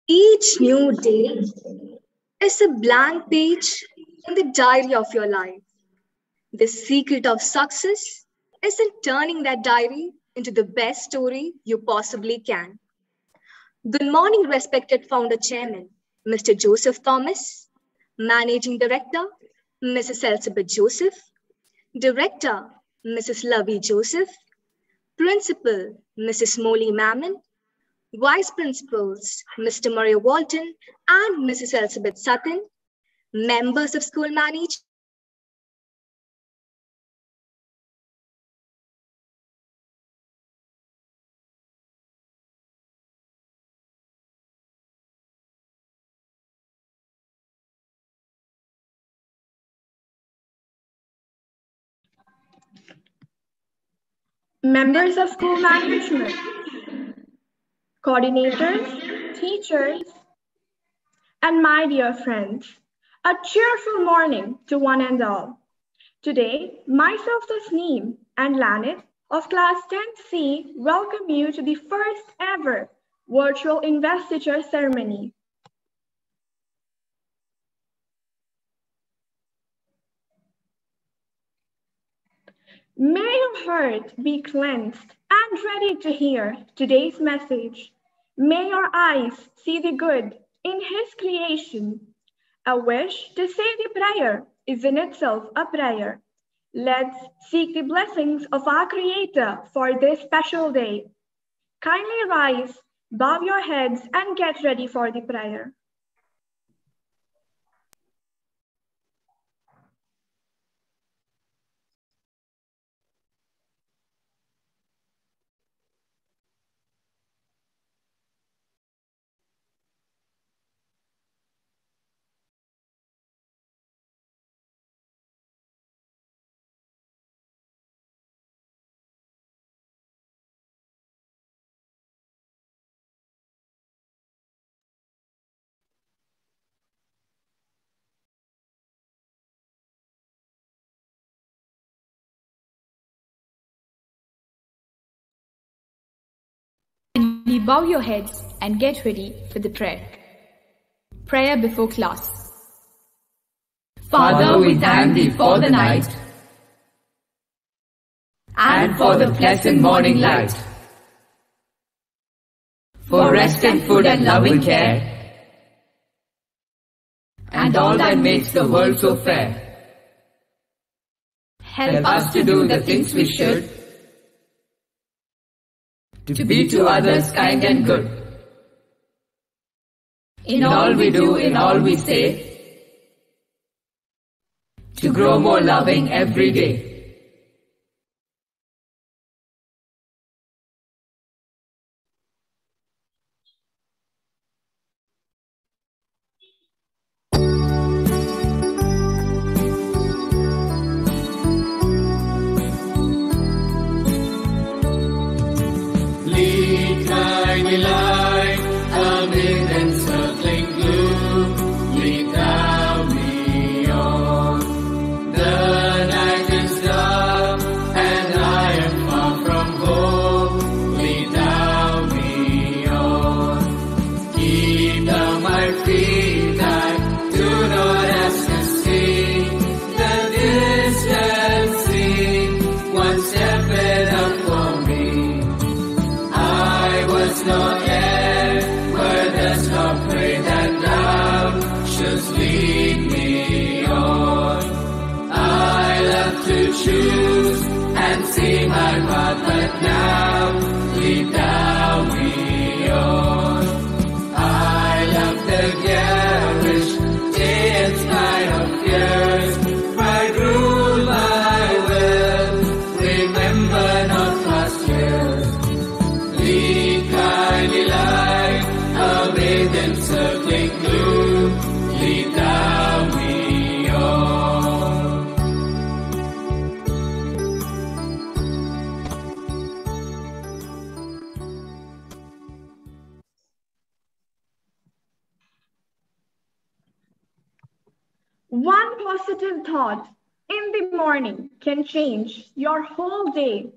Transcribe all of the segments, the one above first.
Each new day is a blank page in the diary of your life. The secret of success is in turning that diary into the best story you possibly can. Good morning, respected founder chairman, Mr. Joseph Thomas, managing director, Mrs. Elizabeth Joseph, director, Mrs. Lovey Joseph, principal, Mrs. Molly Mammon, vice principals, Mr. Maria Walton and Mrs. Elizabeth Sutton, members of school management, members of school management, coordinators, teachers, and my dear friends, a cheerful morning to one and all. Today, myself, Tasneem, and Lanit of Class 10C welcome you to the first ever virtual investiture ceremony. May your heart be cleansed and ready to hear today's message. May your eyes see the good in His creation. A wish to say the prayer is in itself a prayer. Let's seek the blessings of our Creator for this special day. Kindly rise, bow your heads, and get ready for the prayer. Bow your heads and get ready for the prayer. Prayer before class. Father, we thank Thee for the night and for the pleasant morning light, for rest and food and loving care, and all that makes the world so fair. Help us to do the things we should, to be to others kind and good. In all we do, in all we say, to grow more loving every day. Lead kindly light amid encircling gloom, lead thou me on. The night is dark and I am far from home, lead thou me on. Keep thou my feet, I do not ask to see the distant sea, one step enough for me. Nor ever dost not pray that thou shouldst lead me on. I love to choose and see my path, but now lead thou me on. I love the garish day in spite of fears, pride rule my will, remember not past years. Lead kindly light amid encircling gloom, lead thou me on. One positive thought in the morning can change your whole day.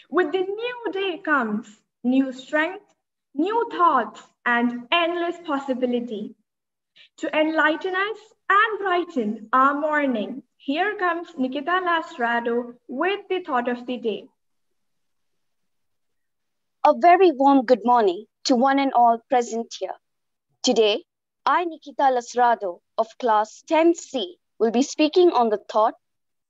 With the new day comes new strength, new thoughts, and endless possibility. To enlighten us and brighten our morning, here comes Nikita Lastrado with the thought of the day. A very warm good morning to one and all present here. Today, I, Nikita Lasrado of class 10C, will be speaking on the thought,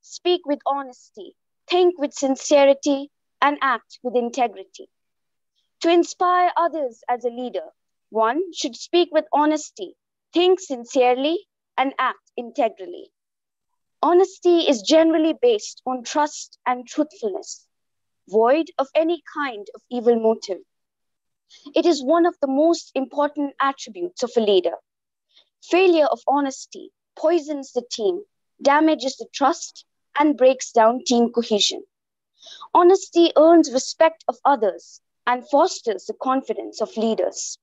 speak with honesty, think with sincerity, and act with integrity. To inspire others as a leader, one should speak with honesty, think sincerely, and act integrally. Honesty is generally based on trust and truthfulness, void of any kind of evil motive. It is one of the most important attributes of a leader. Failure of honesty poisons the team, damages the trust, and breaks down team cohesion. Honesty earns respect of others and fosters the confidence of leaders.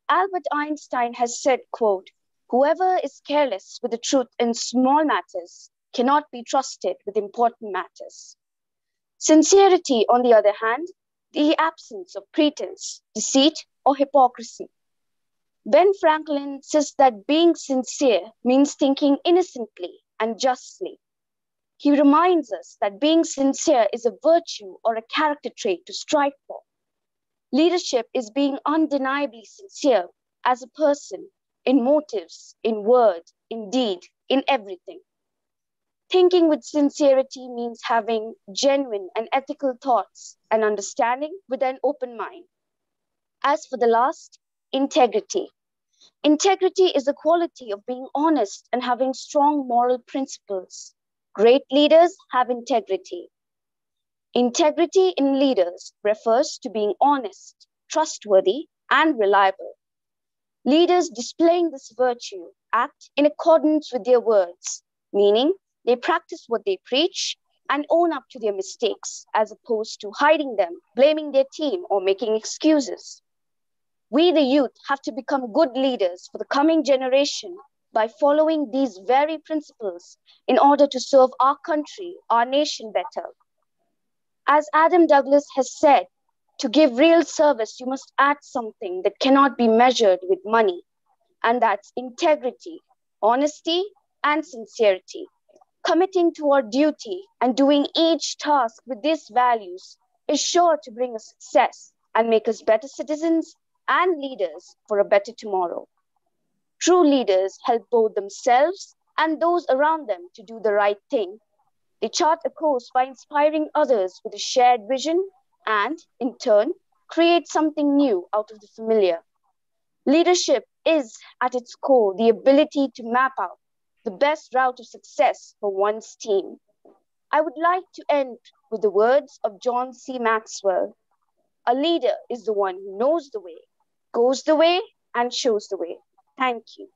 Albert Einstein has said, quote, "Whoever is careless with the truth in small matters cannot be trusted with important matters." Sincerity, on the other hand, the absence of pretense, deceit, or hypocrisy. Ben Franklin says that being sincere means thinking innocently and justly. He reminds us that being sincere is a virtue or a character trait to strive for. Leadership is being undeniably sincere as a person in motives, in word, in deed, in everything. Thinking with sincerity means having genuine and ethical thoughts and understanding with an open mind. As for the last, integrity. Integrity is the quality of being honest and having strong moral principles. Great leaders have integrity. Integrity in leaders refers to being honest, trustworthy, and reliable. Leaders displaying this virtue act in accordance with their words, meaning they practice what they preach and own up to their mistakes, as opposed to hiding them, blaming their team, or making excuses. We, the youth, have to become good leaders for the coming generation by following these very principles in order to serve our country, our nation better. As Adam Douglas has said, to give real service, you must add something that cannot be measured with money, and that's integrity, honesty, and sincerity. Committing to our duty and doing each task with these values is sure to bring us success and make us better citizens and leaders for a better tomorrow. True leaders help both themselves and those around them to do the right thing. They chart a course by inspiring others with a shared vision and, in turn, create something new out of the familiar. Leadership is, at its core, the ability to map out the best route of success for one's team. I would like to end with the words of John C. Maxwell. A leader is the one who knows the way, goes the way, and shows the way. Thank you.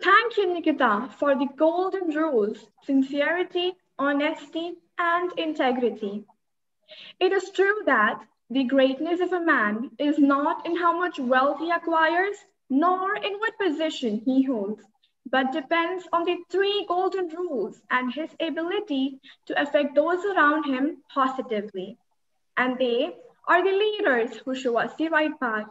Thank you, Nikita, for the golden rules: sincerity, honesty, and integrity. It is true that the greatness of a man is not in how much wealth he acquires, nor in what position he holds, but depends on the three golden rules and his ability to affect those around him positively. And they are the leaders who show us the right path.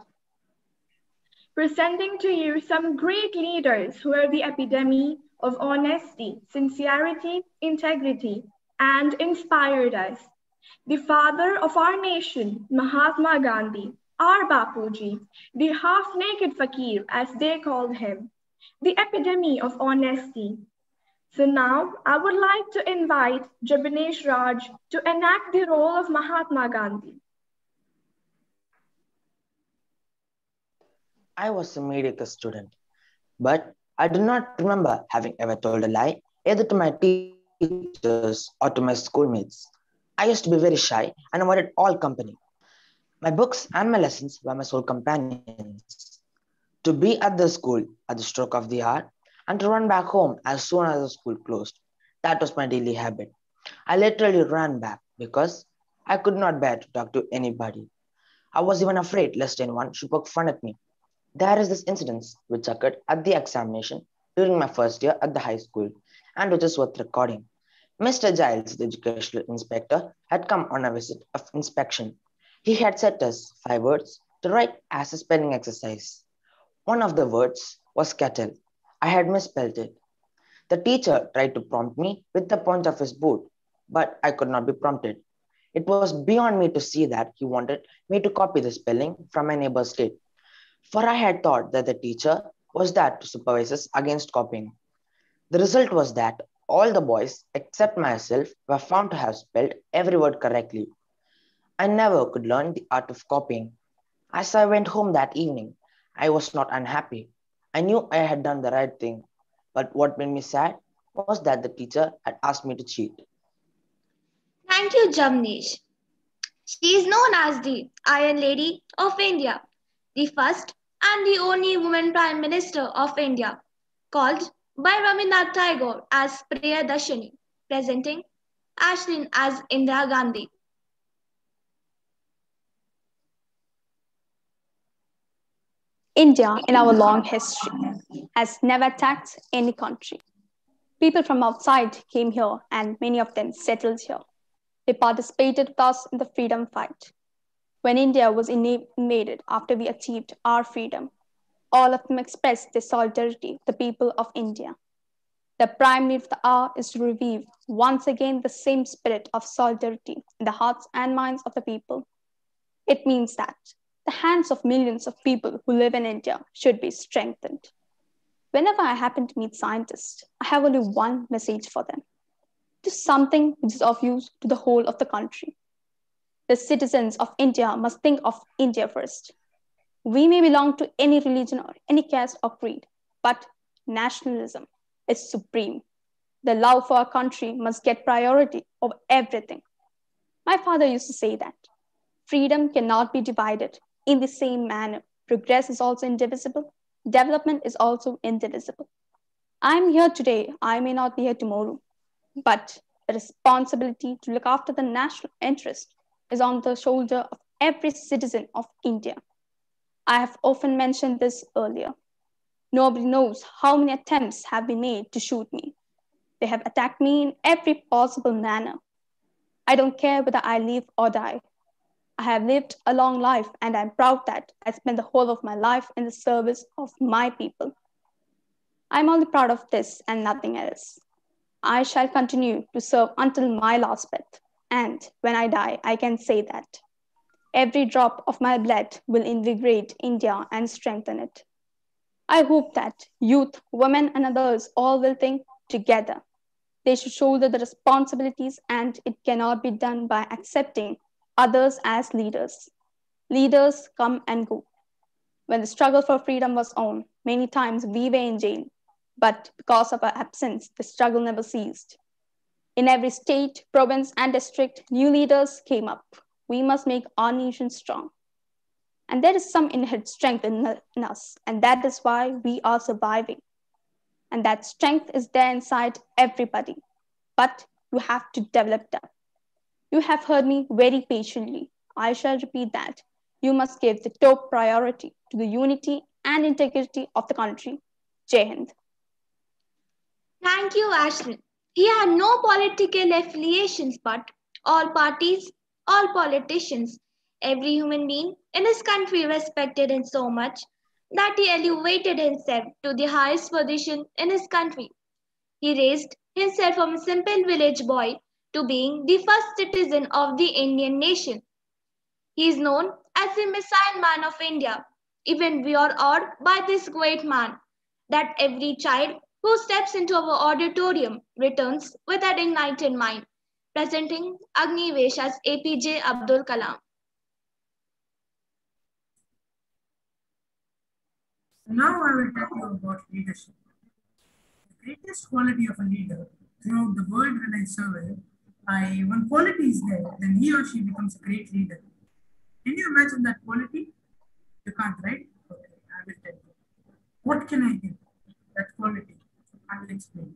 Presenting to you some great leaders who are the epitome of honesty, sincerity, integrity, and inspired us. The father of our nation, Mahatma Gandhi, our Bapuji, the half-naked fakir as they called him, the epitome of honesty. So now I would like to invite Jabnesh Raj to enact the role of Mahatma Gandhi. I was a mediocre student, but I do not remember having ever told a lie, either to my teachers or to my schoolmates. I used to be very shy and avoided all company. My books and my lessons were my sole companions. To be at the school at the stroke of the hour and to run back home as soon as the school closed, that was my daily habit. I literally ran back because I could not bear to talk to anybody. I was even afraid lest anyone should poke fun at me. There is this incident which occurred at the examination during my first year at the high school and which is worth recording. Mr. Giles, the educational inspector, had come on a visit of inspection. He had set us 5 words to write as a spelling exercise. One of the words was kettle. I had misspelled it. The teacher tried to prompt me with the point of his boot, but I could not be prompted. It was beyond me to see that he wanted me to copy the spelling from my neighbor's slate, for I had thought that the teacher was there to supervise us against copying. The result was that all the boys, except myself, were found to have spelled every word correctly. I never could learn the art of copying. As I went home that evening, I was not unhappy. I knew I had done the right thing, but what made me sad was that the teacher had asked me to cheat. Thank you, Jamnesh. She is known as the Iron Lady of India, the first and the only woman Prime Minister of India, called by Rabindranath Tagore as Priyadashini, presenting Ashlyn as Indira Gandhi. India, in our long history, has never attacked any country. People from outside came here and many of them settled here. They participated with us in the freedom fight. When India was invaded after we achieved our freedom, all of them expressed their solidarity with the people of India. The prime need of the hour is to revive once again the same spirit of solidarity in the hearts and minds of the people. It means that the hands of millions of people who live in India should be strengthened. Whenever I happen to meet scientists, I have only one message for them: do something which is of use to the whole of the country. The citizens of India must think of India first. We may belong to any religion or any caste or creed, but nationalism is supreme. The love for our country must get priority over everything. My father used to say that freedom cannot be divided in the same manner. Progress is also indivisible. Development is also indivisible. I'm here today, I may not be here tomorrow, but the responsibility to look after the national interest is on the shoulder of every citizen of India. I have often mentioned this earlier. Nobody knows how many attempts have been made to shoot me. They have attacked me in every possible manner. I don't care whether I live or die. I have lived a long life and I'm proud that I spent the whole of my life in the service of my people. I'm only proud of this and nothing else. I shall continue to serve until my last breath. And when I die, I can say that every drop of my blood will invigorate India and strengthen it. I hope that youth, women, and others all will think together. They should shoulder the responsibilities, and it cannot be done by accepting others as leaders. Leaders come and go. When the struggle for freedom was on, many times we were in jail, but because of our absence, the struggle never ceased. In every state, province, and district, new leaders came up. We must make our nation strong. And there is some inherent strength in us, and that is why we are surviving. And that strength is there inside everybody. But you have to develop that. You have heard me very patiently. I shall repeat that. You must give the top priority to the unity and integrity of the country. Jai Hind. Thank you, Ashlyn. He had no political affiliations, but all parties, all politicians, every human being in his country respected him so much that he elevated himself to the highest position in his country. He raised himself from a simple village boy to being the first citizen of the Indian nation. He is known as the missile man of India. Even we are awed by this great man that every child who steps into our auditorium returns with an ignited mind, presenting Agnivesh as APJ Abdul Kalam. Now I will tell you about leadership. The greatest quality of a leader throughout the world when I survey, one quality is there, then he or she becomes a great leader. Can you imagine that quality? You can't, right? Okay, I will tell you. What can I give? That quality. I will explain.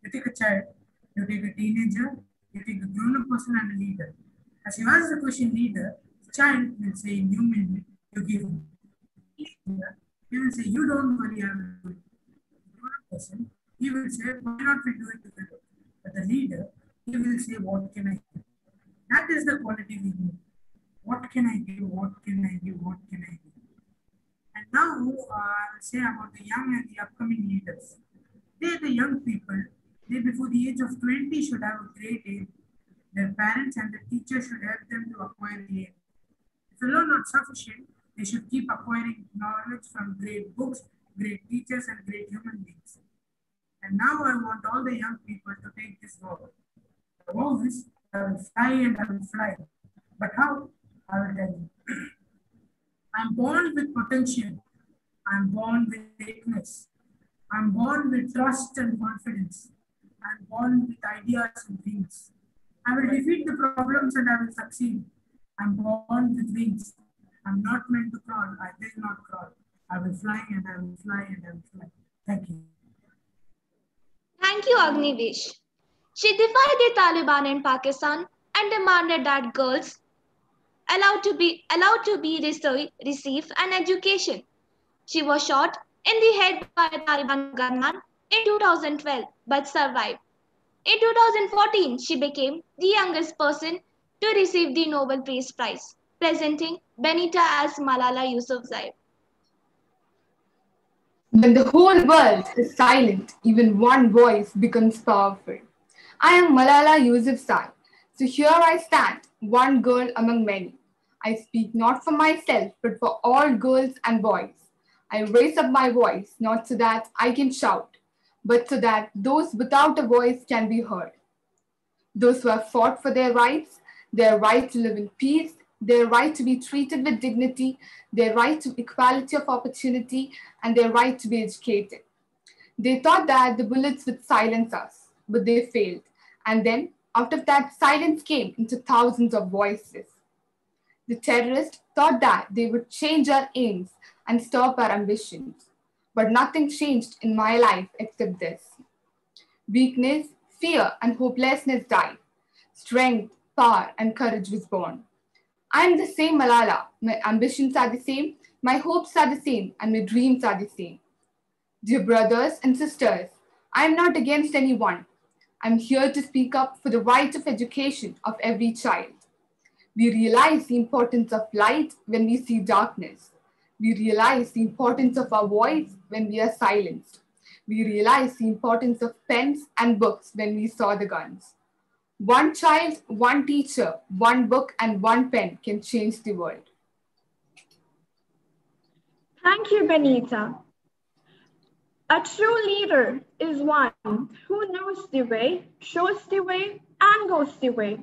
You take a child, you take a teenager, you take a grown-up person and a leader. As you ask the question leader, the child will say in human, you give him. Leader, he will say, you don't worry, I will do it. The grown-up person, he will say, why not we do it together? But the leader, he will say, what can I do? That is the quality we need. What can I give? What can I give? What can I give? And now I'll say about the young and the upcoming leaders. They, the young people, they before the age of 20 should have a great aim. Their parents and the teachers should help them to acquire the aim. If alone not sufficient, they should keep acquiring knowledge from great books, great teachers, and great human beings. And now I want all the young people to take this vow. The vow is, I will fly and I will fly. But how? I will tell you. I'm born with potential. I'm born with greatness. I'm born with trust and confidence. I'm born with ideas and dreams. I will defeat the problems and I will succeed. I'm born with wings. I'm not meant to crawl. I will not crawl. I will fly and I will fly and I will fly. Thank you. Thank you, Agnivesh. She defied the Taliban in Pakistan and demanded that girls receive an education. She was shot in the head by a Taliban gunman in 2012 but survived. In 2014, she became the youngest person to receive the Nobel Peace Prize, presenting Benita as Malala Yousafzai. When the whole world is silent, even one voice becomes powerful. I am Malala Yousafzai. So here I stand, one girl among many. I speak not for myself, but for all girls and boys. I raise up my voice, not so that I can shout, but so that those without a voice can be heard. Those who have fought for their right to live in peace, their right to be treated with dignity, their right to equality of opportunity, and their right to be educated. They thought that the bullets would silence us, but they failed. And then, out of that, silence came into thousands of voices. The terrorists thought that they would change our aims and stop our ambitions. But nothing changed in my life except this. Weakness, fear, and hopelessness died. Strength, power, and courage was born. I am the same Malala. My ambitions are the same, my hopes are the same, and my dreams are the same. Dear brothers and sisters, I am not against anyone. I'm here to speak up for the right of education of every child. We realize the importance of light when we see darkness. We realize the importance of our voice when we are silenced. We realize the importance of pens and books when we saw the guns. One child, one teacher, one book, and one pen can change the world. Thank you, Benita. A true leader is one who knows the way, shows the way, and goes the way.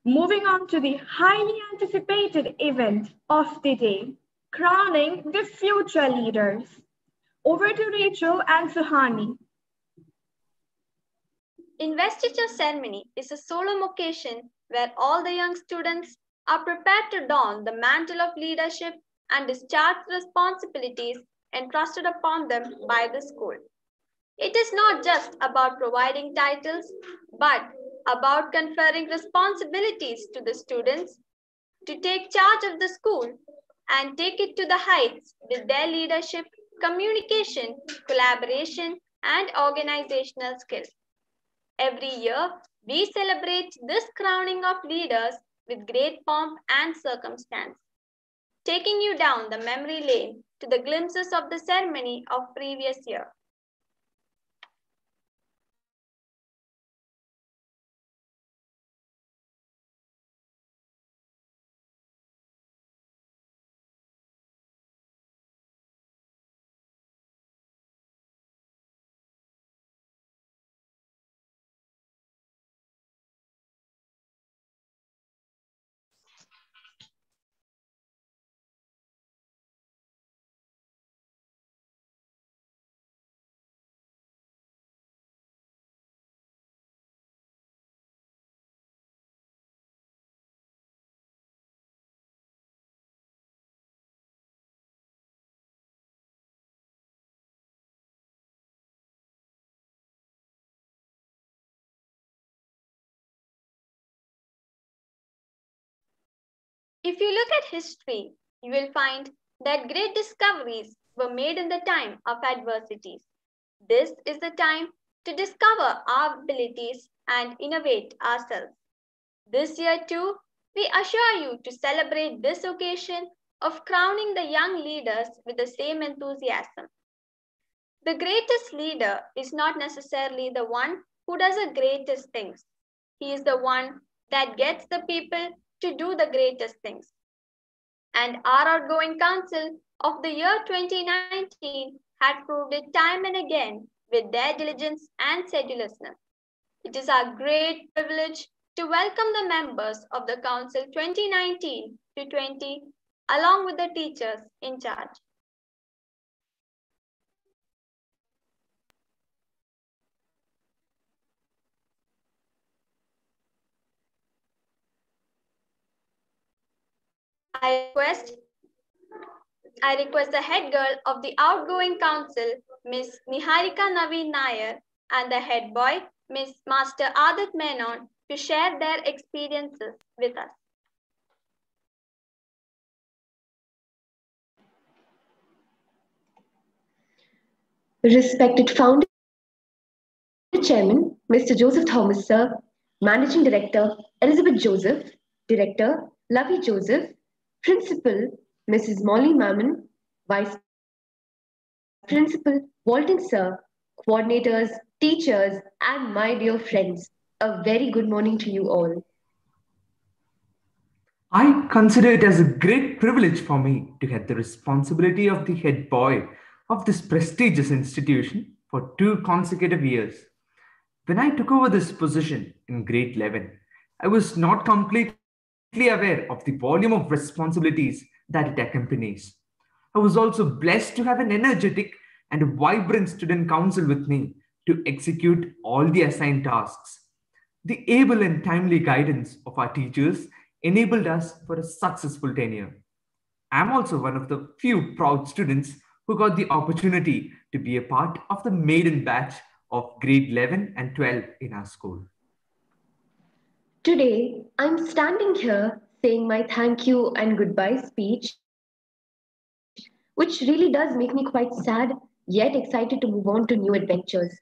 Moving on to the highly anticipated event of the day, crowning the future leaders. Over to Rachel and Suhani. Investiture Ceremony is a solemn occasion where all the young students are prepared to don the mantle of leadership and discharge the responsibilities entrusted upon them by the school. It is not just about providing titles, but about conferring responsibilities to the students to take charge of the school and take it to the heights with their leadership, communication, collaboration, and organizational skills. Every year, we celebrate this crowning of leaders with great pomp and circumstance, taking you down the memory lane to the glimpses of the ceremony of previous year. If you look at history, you will find that great discoveries were made in the time of adversities. This is the time to discover our abilities and innovate ourselves. This year too, We assure you to celebrate this occasion of crowning the young leaders with the same enthusiasm. The greatest leader is not necessarily the one who does the greatest things. He is the one that gets the people to do the greatest things. And our outgoing council of the year 2019 had proved it time and again with their diligence and sedulousness. It is our great privilege to welcome the members of the council 2019 to 20 along with the teachers in charge. I request the head girl of the outgoing council, Miss Niharika Naveen Nair, and the head boy, Miss Master Adat Menon, to share their experiences with us. Respected founder chairman, Mr. Joseph Thomas, sir, managing director, Elizabeth Joseph, director, Lovey Joseph, principal, Mrs. Molly Mammon, vice principal, Walton, sir, coordinators, teachers, and my dear friends. A very good morning to you all. I consider it as a great privilege for me to have the responsibility of the head boy of this prestigious institution for 2 consecutive years. When I took over this position in grade 11, I was not completely aware of the volume of responsibilities that it accompanies. I was also blessed to have an energetic and a vibrant student council with me to execute all the assigned tasks. The able and timely guidance of our teachers enabled us for a successful tenure. I'm also one of the few proud students who got the opportunity to be a part of the maiden batch of grade 11 and 12 in our school. Today, I'm standing here saying my thank you and goodbye speech, which really does make me quite sad, yet excited to move on to new adventures.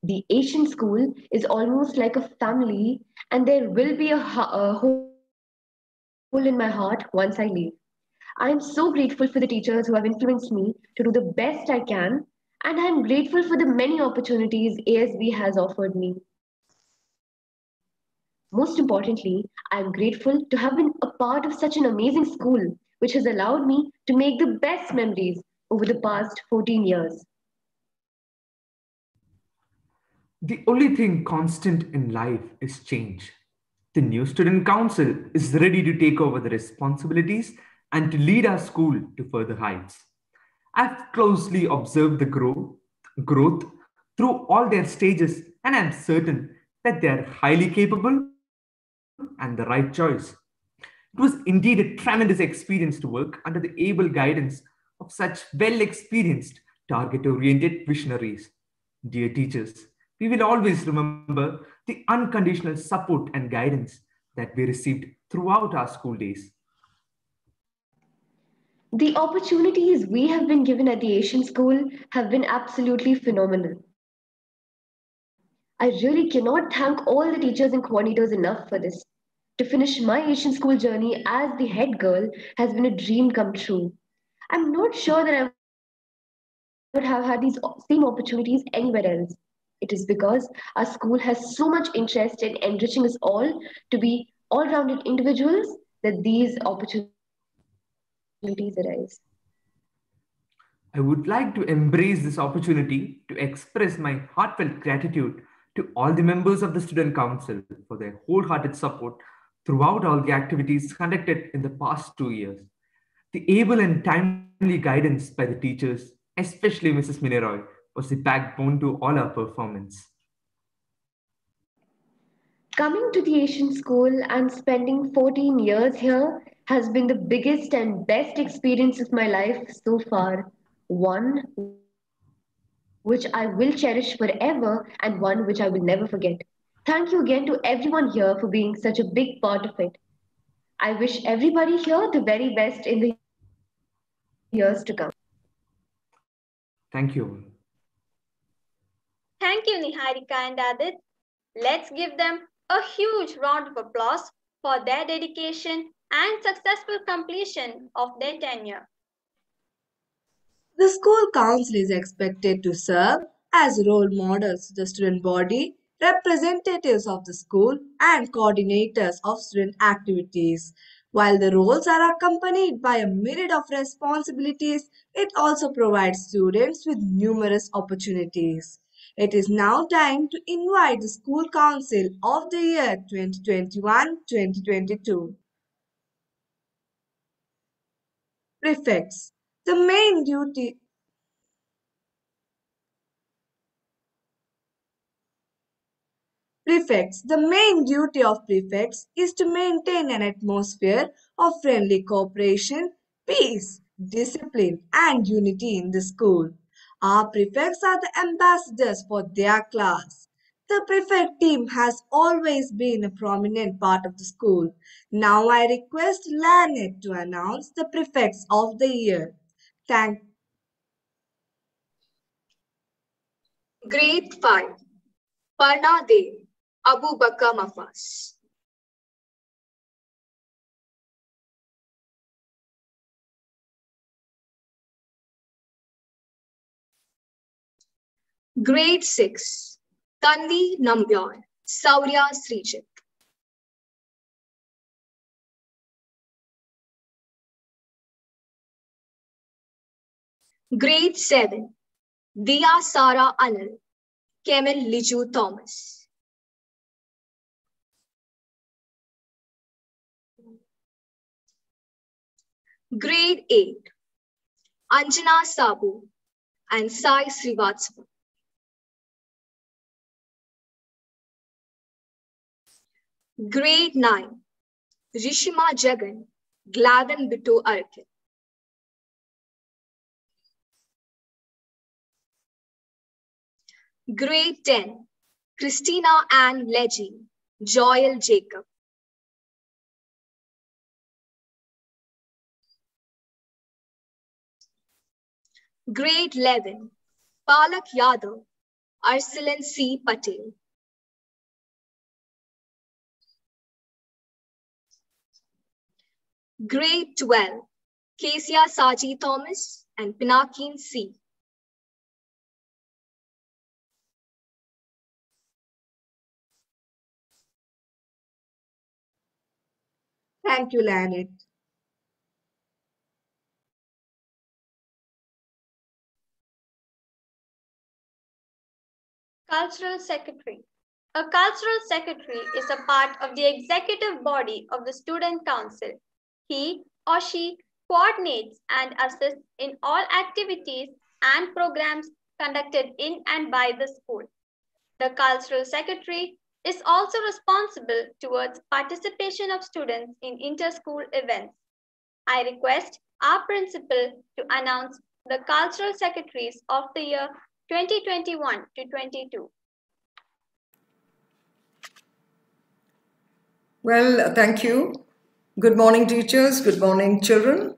The Asian school is almost like a family, and there will be a hole in my heart once I leave. I am so grateful for the teachers who have influenced me to do the best I can, and I am grateful for the many opportunities ASB has offered me. Most importantly, I am grateful to have been a part of such an amazing school, which has allowed me to make the best memories over the past 14 years. The only thing constant in life is change. The new student council is ready to take over the responsibilities and to lead our school to further heights. I've closely observed the growth through all their stages, and I'm certain that they are highly capable and the right choice. It was indeed a tremendous experience to work under the able guidance of such well experienced, target oriented visionaries. Dear teachers, we will always remember the unconditional support and guidance that we received throughout our school days. The opportunities we have been given at the Asian school have been absolutely phenomenal. I really cannot thank all the teachers and coordinators enough for this. To finish my Asian school journey as the head girl has been a dream come true. I'm not sure that I would have had these same opportunities anywhere else. It is because our school has so much interest in enriching us all to be all rounded individuals that these opportunities arise. I would like to embrace this opportunity to express my heartfelt gratitude to all the members of the Student Council for their wholehearted support throughout all the activities conducted in the past 2 years. The able and timely guidance by the teachers, especially Mrs. Mineroy, was the backbone to all our performance. Coming to the Asian school and spending 14 years here has been the biggest and best experience of my life so far. One which I will cherish forever and one which I will never forget. Thank you again to everyone here for being such a big part of it. I wish everybody here the very best in the years to come. Thank you. Thank you, Niharika and Adit. Let's give them a huge round of applause for their dedication and successful completion of their tenure. The school council is expected to serve as role models to the student body, representatives of the school, and coordinators of student activities. While the roles are accompanied by a myriad of responsibilities, it also provides students with numerous opportunities. It is now time to invite the School Council of the year 2021-2022. Prefects. The main duty Prefects. The main duty of prefects is to maintain an atmosphere of friendly cooperation, peace, discipline, and unity in the school. Our prefects are the ambassadors for their class. The prefect team has always been a prominent part of the school. Now I request Lanet to announce the prefects of the year. Thank Grade 5, Parna De, Abu Bakar Mafas. Grade 6, Tanvi Nambyor, Saurya Srijit. Grade 7, Dia Sara Anil, Kemel Liju Thomas. Grade 8, Anjana Sabu and Sai Srivatsava. Grade 9, Rishima Jagan, Gladden Bittu Arkin. Grade 10, Christina Ann Leggy, Joel Jacob. Grade 11, Palak Yadav, Arsalan C. Patel. Grade 12, Kesia Saji Thomas and Pinakin C. Thank you, Lanet. Cultural Secretary. A cultural secretary is a part of the executive body of the student council. He or she coordinates and assists in all activities and programs conducted in and by the school. The cultural secretary is also responsible towards participation of students in inter-school events. I request our principal to announce the cultural secretaries of the year 2021 to 22. Well, thank you. Good morning, teachers. Good morning, children.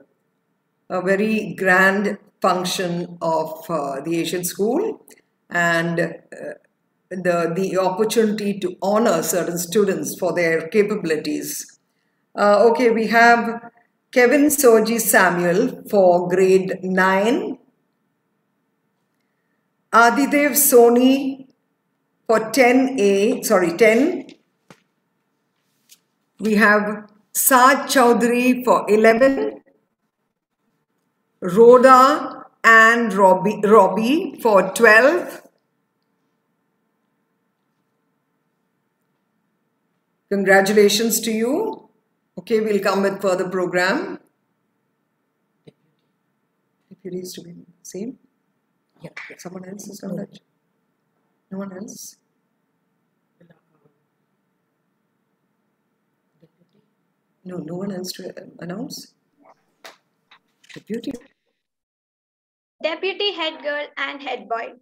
A very grand function of the Asian School and the opportunity to honor certain students for their capabilities. Okay, we have Kevin Soji Samuel for grade 9. Adidev Soni for 10. We have Saad Chowdhury for 11. Rhoda and Robbie for 12. Congratulations to you. Okay, we'll come with further program. Deputies to be same? Yeah. Someone else is on that? No one else? No one else to announce? Deputy head girl and head boy.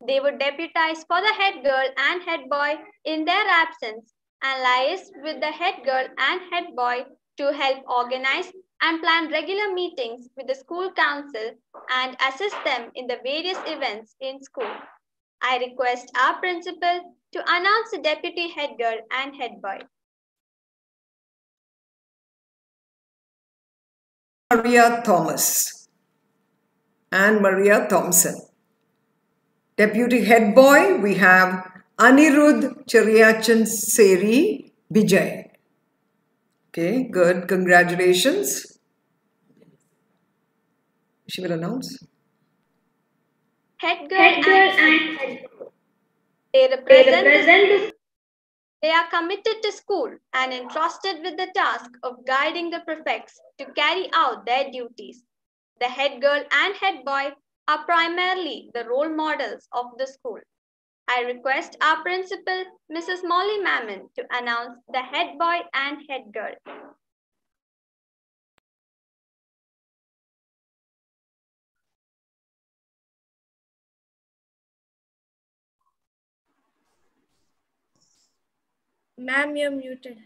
They would deputize for the head girl and head boy in their absence and liaise with the head girl and head boy to help organize and plan regular meetings with the school council and assist them in the various events in school. I request our principal to announce the deputy head girl and head boy. Maria Thomas and Maria Thompson. Deputy Head Boy, we have Anirudh Cheriachan Seri Vijay. Okay, good. Congratulations. She will announce. Head girl and head boy. They represent the. They are committed to school and entrusted with the task of guiding the prefects to carry out their duties. The head girl and head boy are primarily the role models of the school. I request our principal, Mrs. Molly Mammon, to announce the head boy and head girl. Ma'am, you're muted.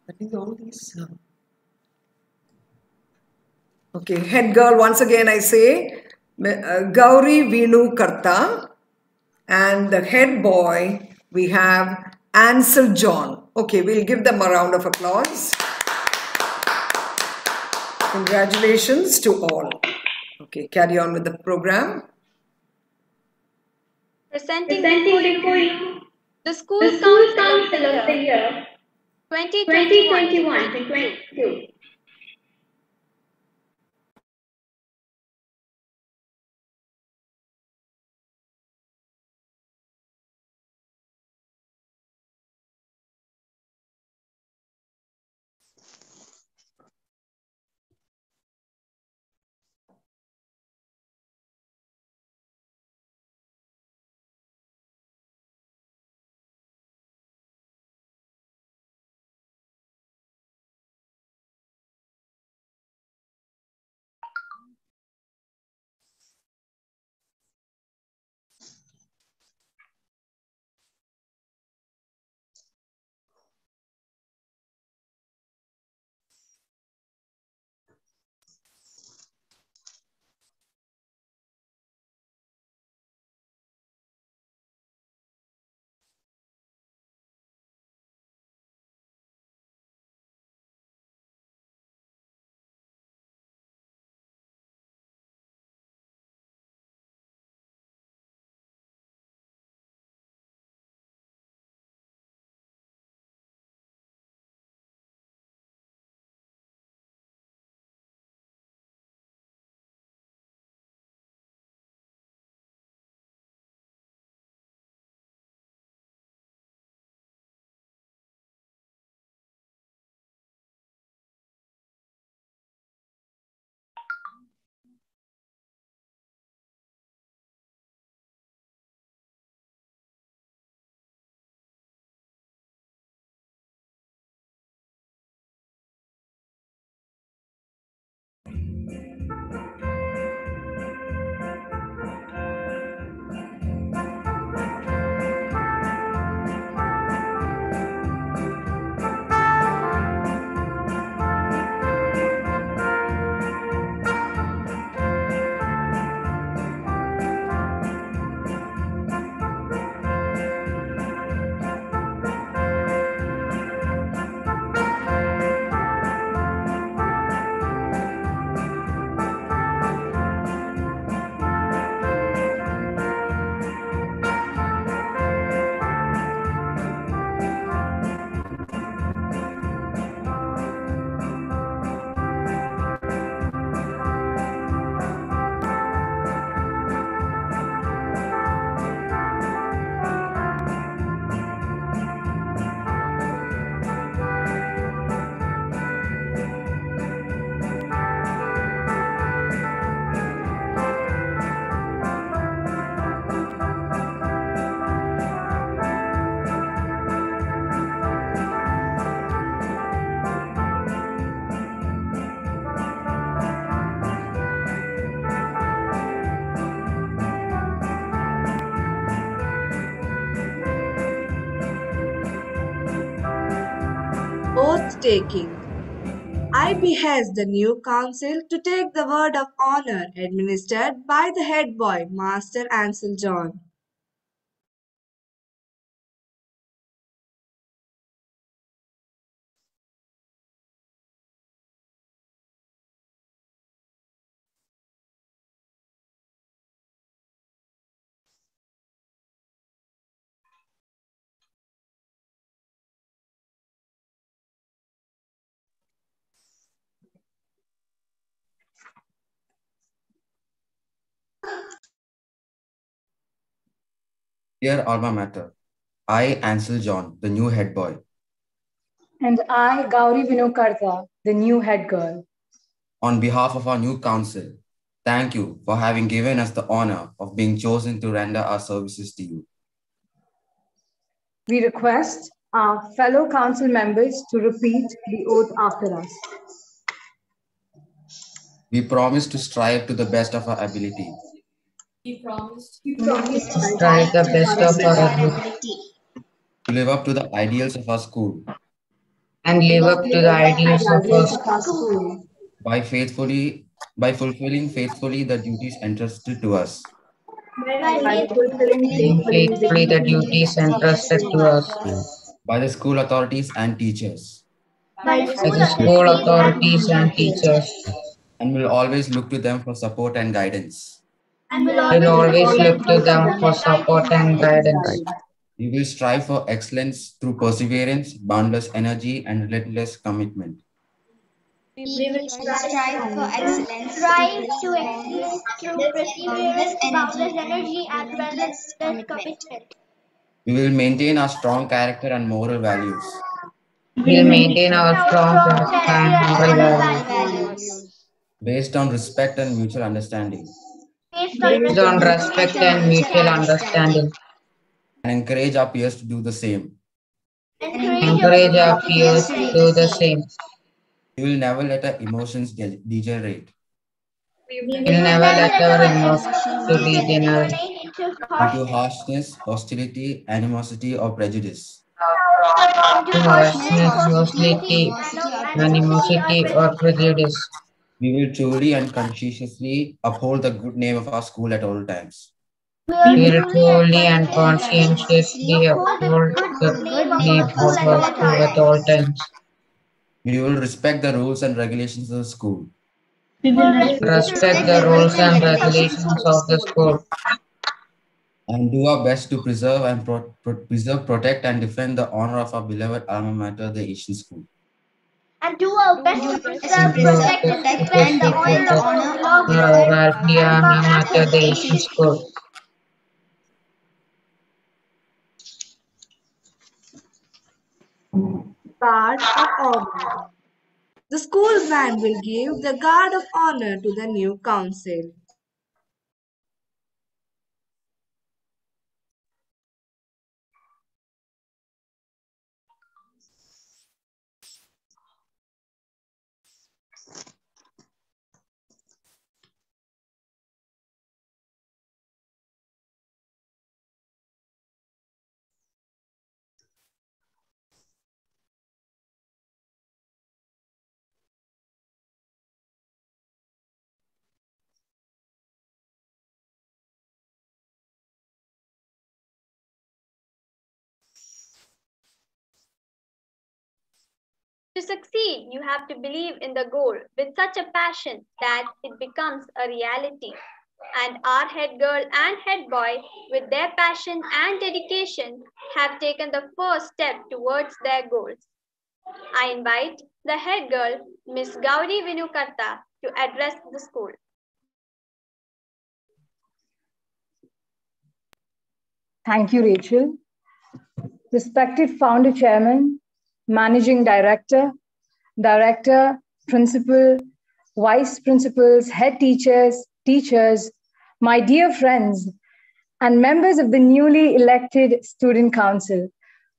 I think all these. Okay, head girl, once again I say Gauri Vinu Karta, and the head boy we have Ansel John. Okay, we'll give them a round of applause. Congratulations to all. Okay, carry on with the program. Presenting before you the School Council of the Year 2021-2022. Oath taking. I behead the new council to take the word of honor administered by the head boy, Master Ansel John. Dear Alma Mater, I, Ansel John, the new head boy, And I, Gauri Vinokarta, the new head girl. on behalf of our new council, thank you for having given us the honor of being chosen to render our services to you. We request our fellow council members to repeat the oath after us. We promise to strive to the best of our ability. We promise to strive the best of our ability To live up to the ideals of our school. and live up to the ideals of our school By fulfilling faithfully the duties entrusted to us. By fulfilling faithfully the duties entrusted to us By the school authorities and teachers. by the school authorities and teachers. And will always look to them for support and guidance. We'll always look to them for support and guidance. We will strive for excellence through perseverance, boundless energy, and relentless commitment. We will strive for excellence, strive to excel through perseverance, boundless energy, and relentless commitment. We will maintain our strong character and moral values. We'll maintain our strong character and moral values Based on respect and mutual understanding. based on respect and mutual understanding. And encourage our peers to do the same. Encourage our peers to do the same. We will never let our emotions degenerate. We'll never let our emotions to degenerate Into harshness, hostility, animosity, or prejudice. to harshness, hostility, animosity, or prejudice. We will truly and conscientiously uphold the good name of our school at all times. We'll truly and conscientiously uphold the good name of our school at all times. We will respect the rules and regulations of the school. Respect the rules and regulations of the school. And do our best to preserve, protect, and defend the honor of our beloved alma mater, the Asian School. And do our best to preserve, protect, and defend the honor of our beloved alma mater, the Asian School. Guard of Honor. The school band will give the Guard of Honor to the new council. To succeed, you have to believe in the goal with such a passion that it becomes a reality. And our head girl and head boy, with their passion and dedication, have taken the first step towards their goals. I invite the head girl, Miss Gauri Vinukarta, to address the school. Thank you, Rachel. Respected founder chairman, managing director, principal, vice principals, head teachers, my dear friends, and members of the newly elected student council,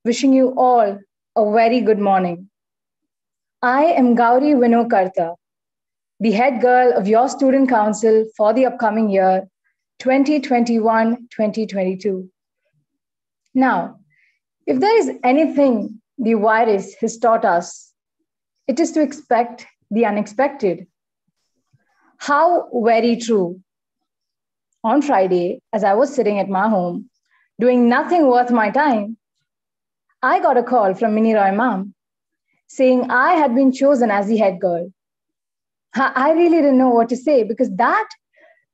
wishing you all a very good morning. I am Gauri Vinokarta, the head girl of your student council for the upcoming year, 2021-2022. Now, if there is anything the virus has taught us, it is to expect the unexpected. How very true. On Friday, as I was sitting at my home, doing nothing worth my time, I got a call from Minnie Roy Ma'am saying I had been chosen as the head girl. I really didn't know what to say because that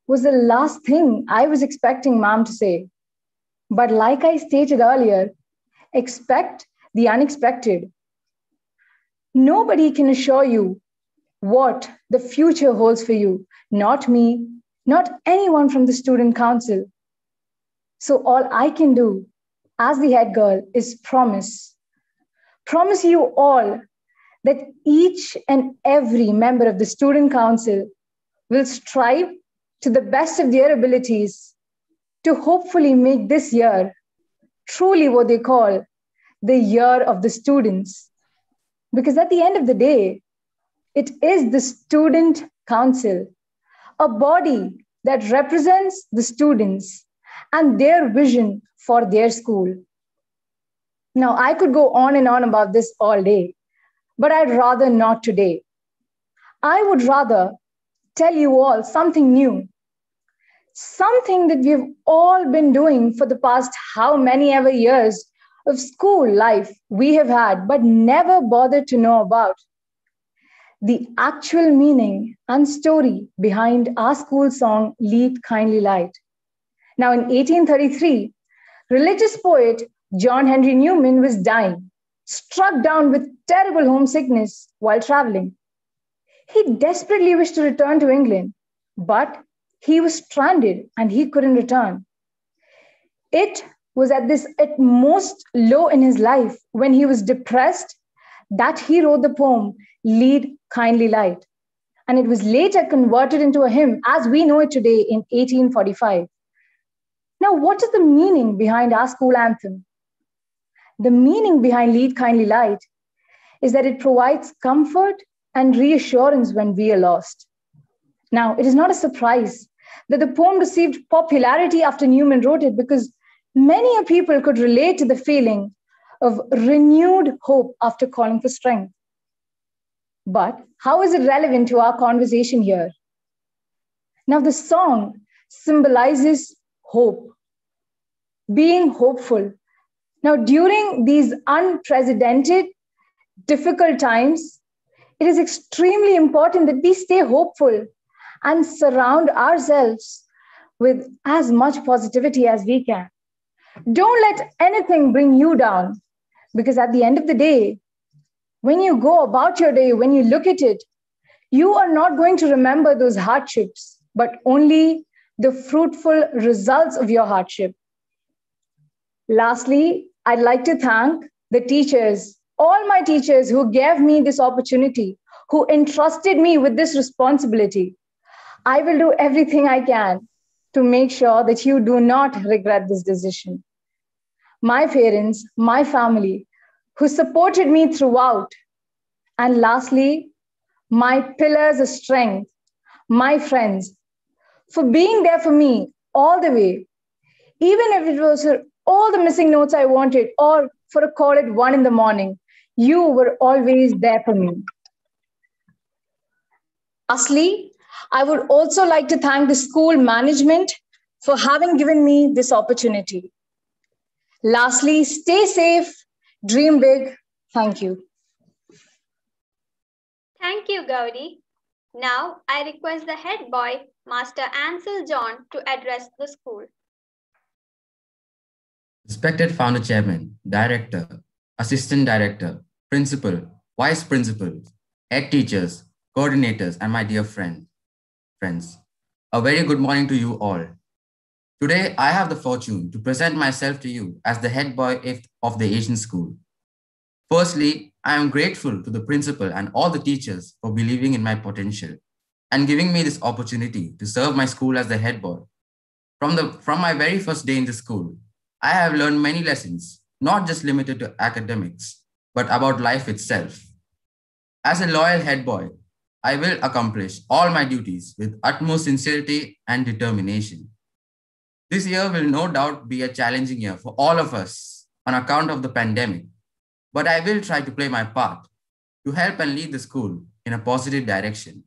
was the last thing I was expecting Ma'am to say. But like I stated earlier, expect the unexpected. Nobody can assure you what the future holds for you. Not me, not anyone from the student council. So all I can do as the head girl is promise you all that each and every member of the student council will strive to the best of their abilities to hopefully make this year truly what they call the year of the students. Because at the end of the day, it is the student council, a body that represents the students and their vision for their school. Now, I could go on and on about this all day, but I'd rather not today. I would rather tell you all something new, something that we've all been doing for the past how many ever years of school life we have had, but never bothered to know about. The actual meaning and story behind our school song, Lead Kindly Light. Now, in 1833, religious poet John Henry Newman was dying, struck down with terrible homesickness while traveling. He desperately wished to return to England, but he was stranded and he couldn't return. It was at this at most low in his life when he was depressed that he wrote the poem Lead Kindly Light. And it was later converted into a hymn as we know it today in 1845. Now, what is the meaning behind our school anthem? The meaning behind Lead Kindly Light is that it provides comfort and reassurance when we are lost. Now, it is not a surprise that the poem received popularity after Newman wrote it because many people could relate to the feeling of renewed hope after calling for strength. But how is it relevant to our conversation here? Now, the song symbolizes hope, being hopeful. Now, during these unprecedented, difficult times, it is extremely important that we stay hopeful and surround ourselves with as much positivity as we can. Don't let anything bring you down, because at the end of the day, when you go about your day, when you look at it, you are not going to remember those hardships, but only the fruitful results of your hardship. Lastly, I'd like to thank the teachers, all my teachers who gave me this opportunity, who entrusted me with this responsibility. I will do everything I can to make sure that you do not regret this decision. My parents, my family, who supported me throughout. And lastly, my pillars of strength, my friends, for being there for me all the way, even if it was all the missing notes I wanted, or for a call at 1 in the morning, you were always there for me. Lastly, I would also like to thank the school management for having given me this opportunity. Lastly, stay safe, dream big. Thank you. Thank you, Gauri. Now I request the head boy, Master Ansel John, to address the school. Respected founder chairman, director, assistant director, principal, vice principal, head teachers, coordinators, and my dear friends. A very good morning to you all. Today, I have the fortune to present myself to you as the head boy of the Asian school. Firstly, I am grateful to the principal and all the teachers for believing in my potential and giving me this opportunity to serve my school as the head boy. From my very first day in the school, I have learned many lessons, not just limited to academics, but about life itself. As a loyal head boy, I will accomplish all my duties with utmost sincerity and determination. This year will no doubt be a challenging year for all of us on account of the pandemic, but I will try to play my part to help and lead the school in a positive direction.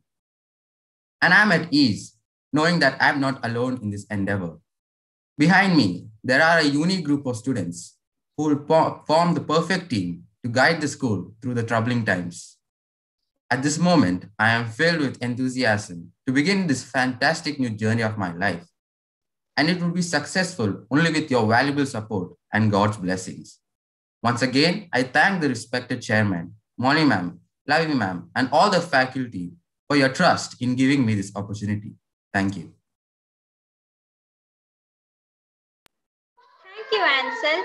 And I'm at ease knowing that I'm not alone in this endeavor. Behind me, there are a unique group of students who will form the perfect team to guide the school through the troubling times. At this moment, I am filled with enthusiasm to begin this fantastic new journey of my life. And it will be successful only with your valuable support and God's blessings. Once again, I thank the respected chairman, Molly ma'am, Lavi ma'am, and all the faculty for your trust in giving me this opportunity. Thank you. you, Ansel.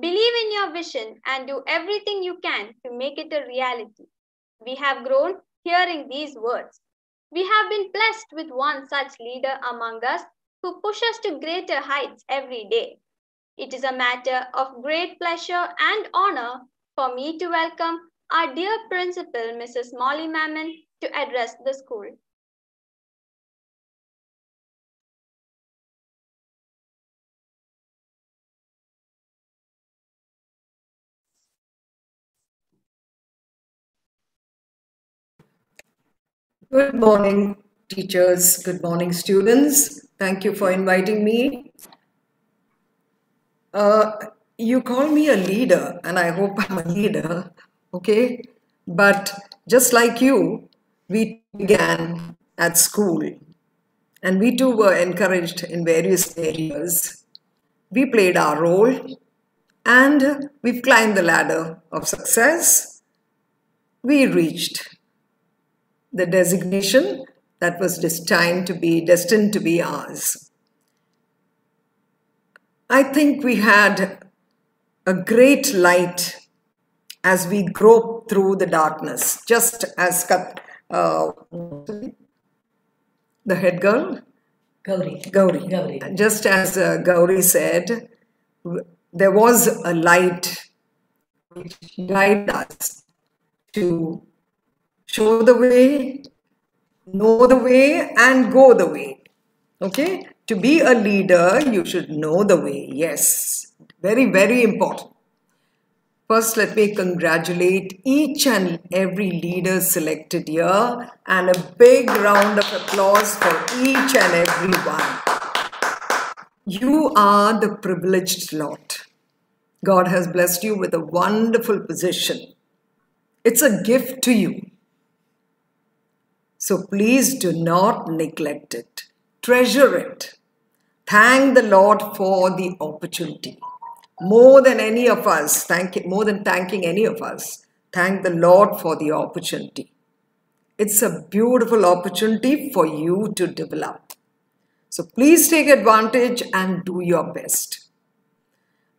Believe in your vision and do everything you can to make it a reality. We have grown hearing these words. We have been blessed with one such leader among us who pushes to greater heights every day. It is a matter of great pleasure and honor for me to welcome our dear principal, Mrs. Molly Mammon, to address the school. Good morning, teachers. Good morning, students. Thank you for inviting me. You call me a leader, and I hope I'm a leader, okay? But just like you, we began at school, and we too were encouraged in various areas. We played our role, and we've climbed the ladder of success. We reached the designation that was destined to be ours. I think we had a great light as we groped through the darkness, just as the head girl, Gauri. Just as Gauri said, there was a light which guided us to show the way, know the way, and go the way. Okay? To be a leader, you should know the way. Yes. Very, very important. First, let me congratulate each and every leader selected here, and a big round of applause for each and every one. You are the privileged lot. God has blessed you with a wonderful position. It's a gift to you. So please do not neglect it. Treasure it. Thank the Lord for the opportunity. More than any of us, more than thanking any of us, thank the Lord for the opportunity. It's a beautiful opportunity for you to develop. So please take advantage and do your best.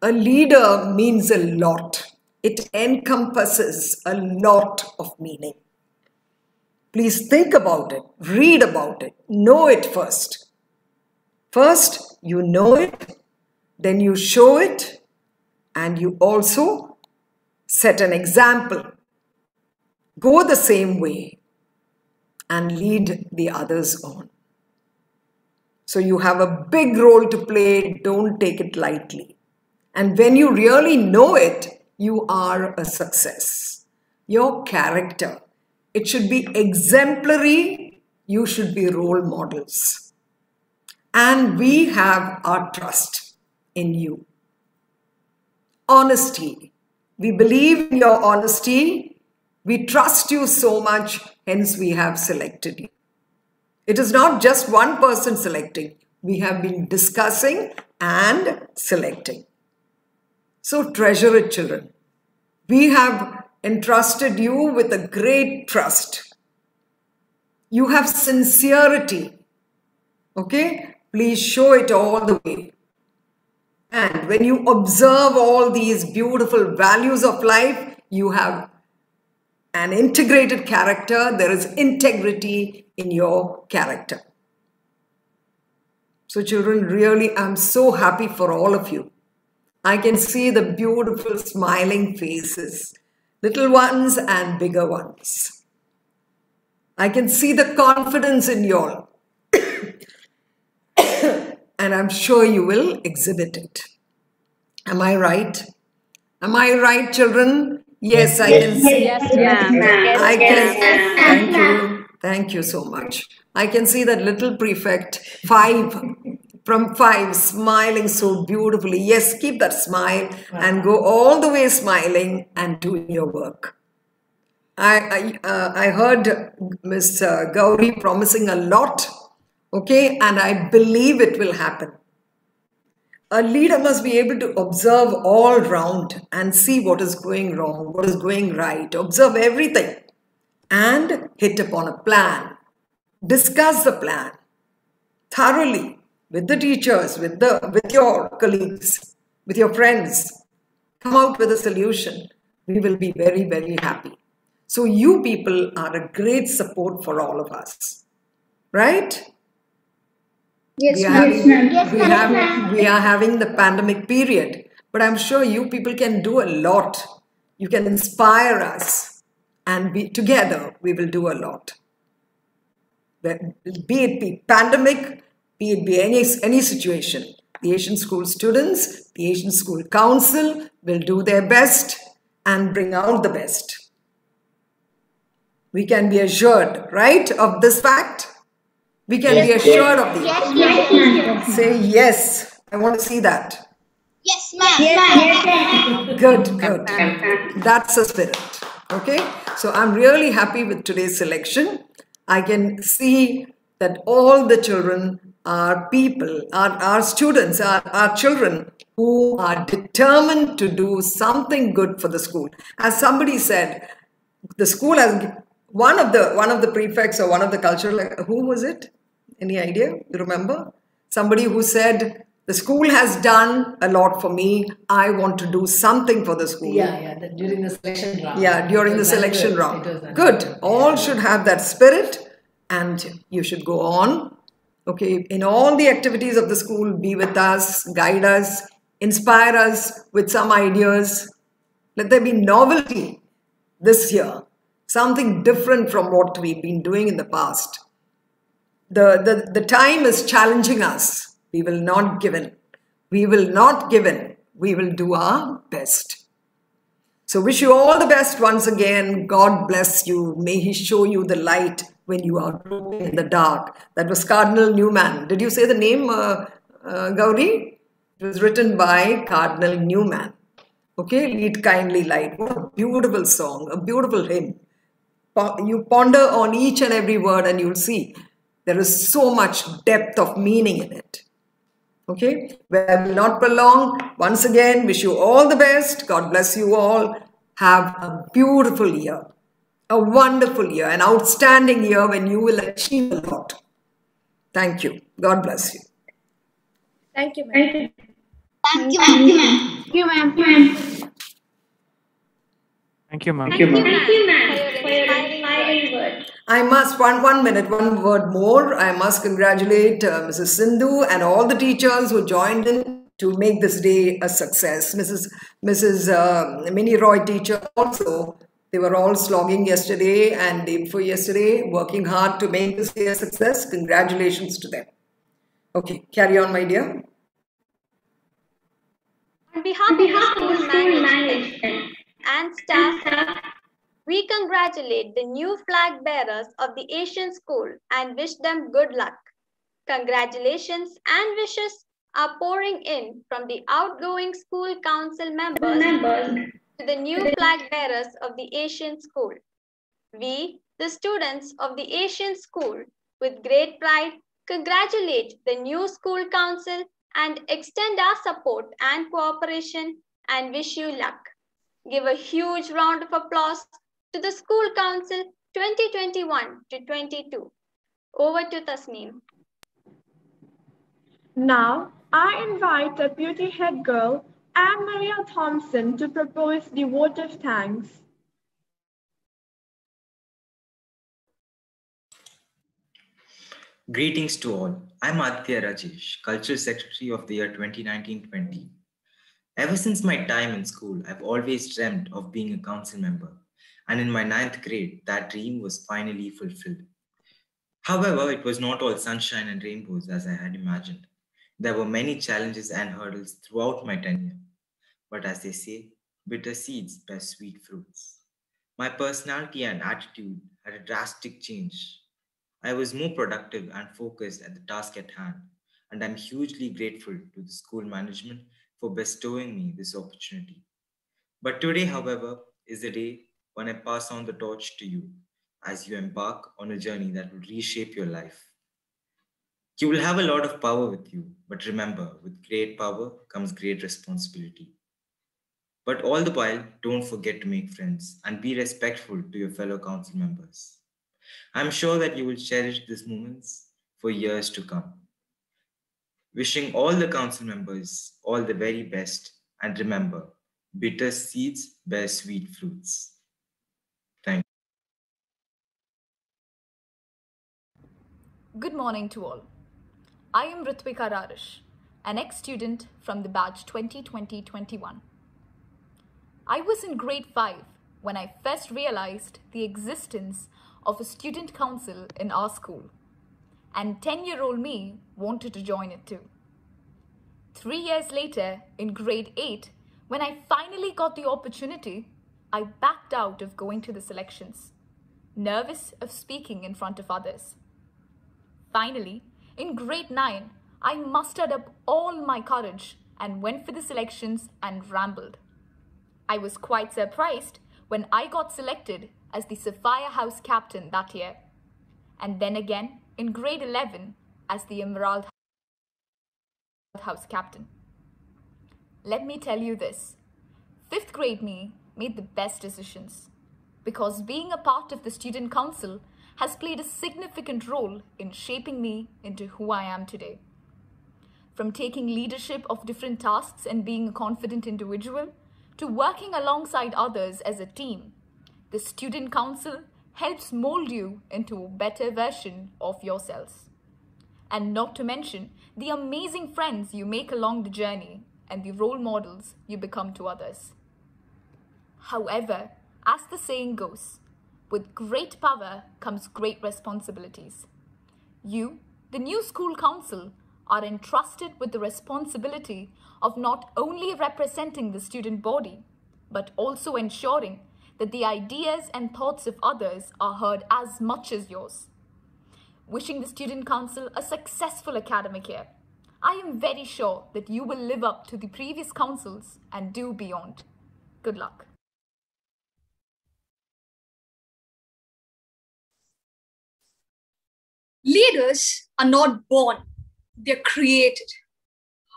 A leader means a lot. It encompasses a lot of meaning. Please think about it, read about it, know it first. First, you know it, then you show it, and you also set an example. Go the same way and lead the others on. So you have a big role to play. Don't take it lightly. And when you really know it, you are a success. Your character, it should be exemplary. You should be role models. And we have our trust in you. Honesty. We believe in your honesty. We trust you so much, hence we have selected you. It is not just one person selecting. We have been discussing and selecting. So treasure it, children. We have entrusted you with a great trust. You have sincerity. Okay? Please show it all the way. And when you observe all these beautiful values of life, you have an integrated character. There is integrity in your character. So children, really, I'm so happy for all of you. I can see the beautiful smiling faces, little ones and bigger ones. I can see the confidence in you all. And I'm sure you will exhibit it. Am I right? Am I right, children? Yes, I can see. Yes, ma'am. I can. Thank you. Thank you so much. I can see that little prefect, 5, from 5, smiling so beautifully. Yes, keep that smile and go all the way smiling and doing your work. I heard Miss Gauri promising a lot, okay, and I believe it will happen. A leader must be able to observe all round and see what is going wrong, what is going right, observe everything and hit upon a plan. Discuss the plan thoroughly with the teachers, with your colleagues, with your friends, come out with a solution. We will be very, very happy. So you people are a great support for all of us, right? Yes, ma'am. We are having the pandemic period, but I'm sure you people can do a lot. You can inspire us, and together we will do a lot. Be it be pandemic, be it be any situation. The Asian School students, the Asian School Council will do their best and bring out the best. We can be assured, right, of this fact? We can be assured of this. Yes. Say yes. I want to see that. Yes, ma'am. Good. That's the spirit. Okay. So I'm really happy with today's selection. I can see that all the children are people, are students, are children who are determined to do something good for the school. As somebody said, the school has one of the prefects or one of the cultural, who was it? Any idea? You remember? Somebody who said, the school has done a lot for me. I want to do something for the school. During the selection round. Yeah, during the selection round. Good. All should have that spirit and you should go on. Okay, in all the activities of the school, be with us, guide us, inspire us with some ideas. Let there be novelty this year, something different from what we've been doing in the past. The time is challenging us. We will not give in. We will not give in. We will do our best. So wish you all the best once again. God bless you. May He show you the light when you are groping in the dark. That was Cardinal Newman. Did you say the name, Gauri? It was written by Cardinal Newman. Okay, Lead Kindly Light. What a beautiful song, a beautiful hymn. You ponder on each and every word and you'll see there is so much depth of meaning in it. Okay, well, I will not prolong. Once again, wish you all the best. God bless you all. Have a beautiful year, a wonderful year, an outstanding year when you will achieve a lot. Thank you. God bless you. Thank you, ma'am. Thank you, ma'am. Thank you, ma'am. Thank you, ma'am. Thank you, ma'am, for your inspiring words. I must, one minute, one word more. I must congratulate Mrs. Sindhu and all the teachers who joined in to make this day a success. Mrs. Minnie Roy teacher also, they were all slogging yesterday and day before yesterday, working hard to make this day a success. Congratulations to them. Okay, carry on, my dear. On behalf of the school management and staff, we congratulate the new flag bearers of the Asian School and wish them good luck. Congratulations and wishes are pouring in from the outgoing school council members to the new flag bearers of the Asian School. We, the students of the Asian School, with great pride, congratulate the new school council and extend our support and cooperation and wish you luck. Give a huge round of applause to the School Council 2021 to 22. Over to Tasneem. Now, I invite Deputy Head Girl Anne Maria Thompson to propose the vote of thanks. Greetings to all. I'm Aditya Rajesh, Cultural Secretary of the year 2019-20. Ever since my time in school, I've always dreamt of being a council member. And in my 9th grade, that dream was finally fulfilled. However, it was not all sunshine and rainbows as I had imagined. There were many challenges and hurdles throughout my tenure. But as they say, bitter seeds bear sweet fruits. My personality and attitude had a drastic change. I was more productive and focused at the task at hand, and I'm hugely grateful to the school management for bestowing me this opportunity. But today, however, is the day when I pass on the torch to you as you embark on a journey that will reshape your life. You will have a lot of power with you, but remember, with great power comes great responsibility. But all the while, don't forget to make friends and be respectful to your fellow council members. I'm sure that you will cherish these moments for years to come. Wishing all the council members all the very best, and remember, bitter seeds bear sweet fruits. Thank you. Good morning to all. I am Ritvika Rarish, an ex-student from the batch 2020-21. I was in grade 5 when I first realized the existence of a student council in our school, and 10-year-old me wanted to join it too. 3 years later, in grade 8, when I finally got the opportunity, I backed out of going to the selections, nervous of speaking in front of others. Finally, in grade 9, I mustered up all my courage and went for the selections and rambled. I was quite surprised when I got selected as the Sapphire House captain that year, and then again in grade 11 as the Emerald House captain. Let me tell you this, 5th grade me made the best decisions because being a part of the student council has played a significant role in shaping me into who I am today. From taking leadership of different tasks and being a confident individual to working alongside others as a team, the student council helps mold you into a better version of yourselves. And not to mention the amazing friends you make along the journey and the role models you become to others. However, as the saying goes, with great power comes great responsibilities. You, the new school council, are entrusted with the responsibility of not only representing the student body, but also ensuring that the ideas and thoughts of others are heard as much as yours. Wishing the student council a successful academic year. I am very sure that you will live up to the previous councils and do beyond. Good luck. Leaders are not born, they're created.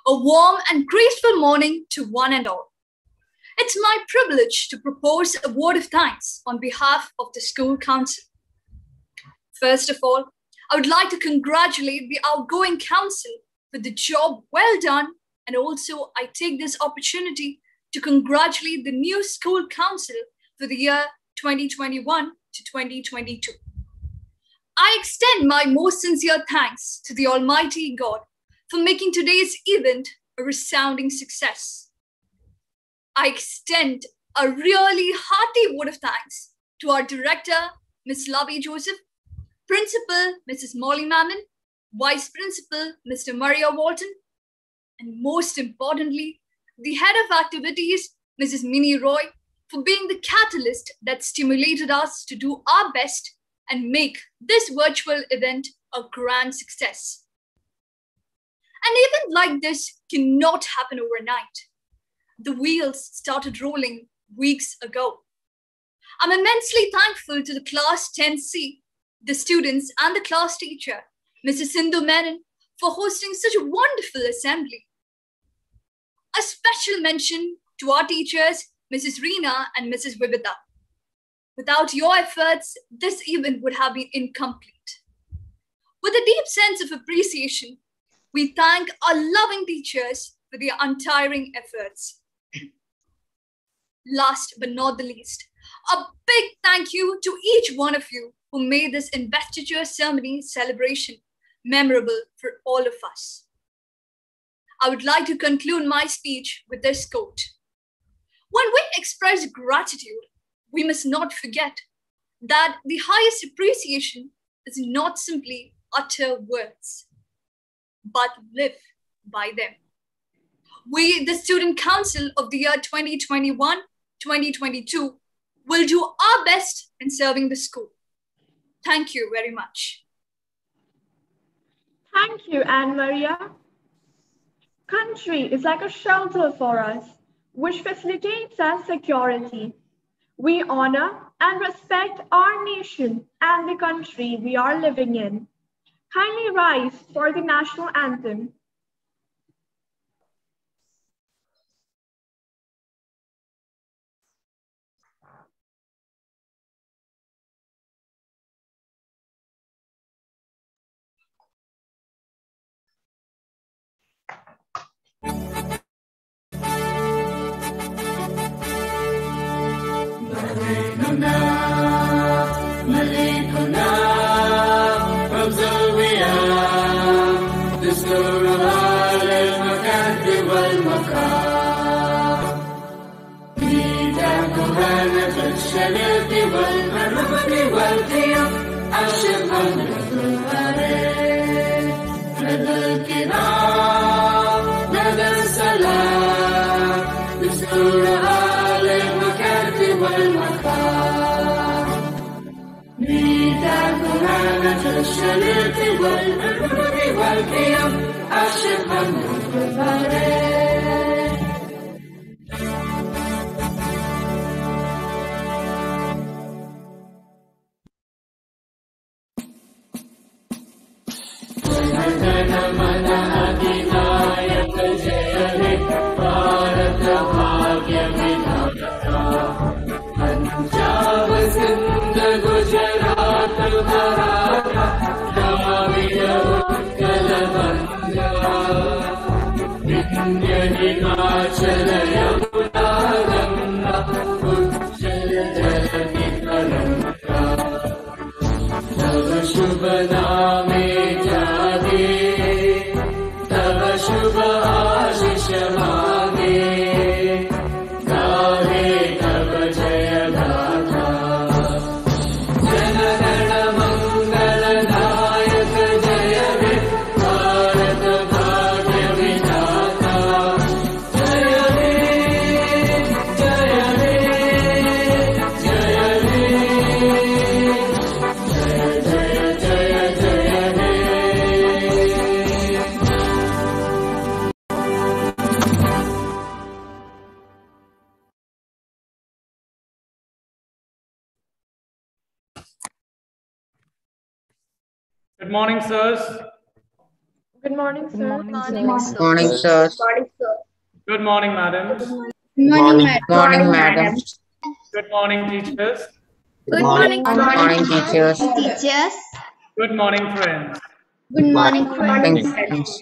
A warm and graceful morning to one and all. It's my privilege to propose a word of thanks on behalf of the school council. First of all, I would like to congratulate the outgoing council for the job well done, and also I take this opportunity to congratulate the new school council for the year 2021 to 2022. I extend my most sincere thanks to the Almighty God for making today's event a resounding success. I extend a really hearty word of thanks to our director, Ms. Lovey Joseph, Principal, Mrs. Molly Mammon, Vice Principal, Mr. Maria Walton, and most importantly, the Head of Activities, Mrs. Minnie Roy, for being the catalyst that stimulated us to do our best and make this virtual event a grand success. An event like this cannot happen overnight. The wheels started rolling weeks ago. I'm immensely thankful to the Class 10C, the students and the class teacher, Mrs. Sindhu Menon, for hosting such a wonderful assembly. A special mention to our teachers, Mrs. Reena and Mrs. Vivita. Without your efforts, this event would have been incomplete. With a deep sense of appreciation, we thank our loving teachers for their untiring efforts. Last but not the least, a big thank you to each one of you who made this Investiture Ceremony celebration memorable for all of us. I would like to conclude my speech with this quote. When we express gratitude, we must not forget that the highest appreciation is not simply utter words, but live by them. We, the Student Council of the year 2021-2022, will do our best in serving the school. Thank you very much. Thank you, Anne Maria. Country is like a shelter for us, which facilitates our security. We honor and respect our nation and the country we are living in. Kindly rise for the national anthem. Good morning, sirs. Good morning, sir. Morning, sir. Good morning, madams. Good morning, madam. Good morning, teachers. Good morning, teachers. Teachers. Good morning, friends. Good morning, friends.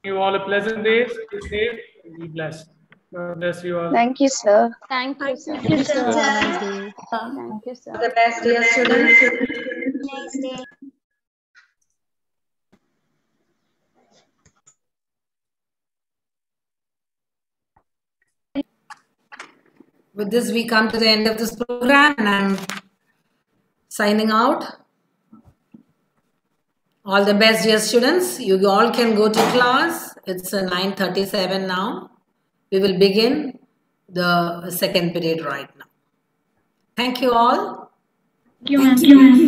You all a pleasant day. Stay safe. Be blessed. God bless you all. Thank you, sir. Thank you, sir. Thank you, sir. Thank you, sir. The best, dear students. Nice day. With this, we come to the end of this program and I'm signing out. All the best, dear students. You all can go to class. It's 9:37 now. We will begin the second period right now. Thank you all. Thank you, ma'am.